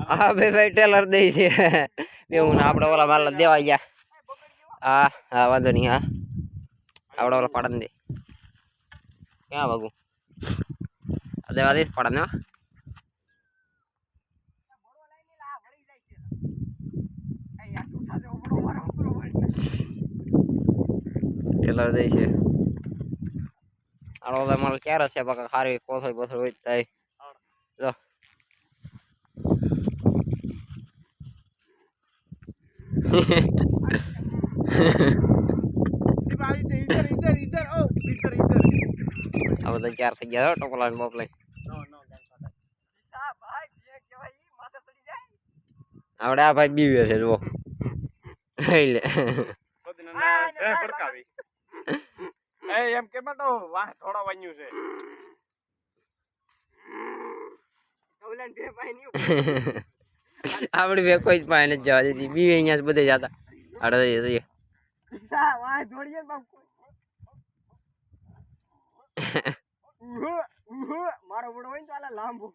હા ભાઈ ટેલર દે છે એવું આપણે ઓલા માલ દેવા ગયા હા હા વાંધો નહીં હા આપણે ઓલા પાડન દે ક્યાં ભાગું દેવા દે પાડન ટેલર દે છે ઓલા માલ ક્યારે છે બકા ખારી કોથળી બોથળી હોય થાય જો अब तो चार થઈ ગયા ટોપલા ને બોપલા આવડે આ ભાઈ બીવે છે જો લે પડકાવી એ એમ કે મટો વાહ થોડા વાન્યું છે ઓલાન બે પાઈ ની આપડી બે કોઈ જ પાઈ નથી જવા દીધી બીવે અહીંયા બધે જતા આડે જઈએ વાહ જોડીએ બાપ મારો બડો હોય ને તો આલા લાંબો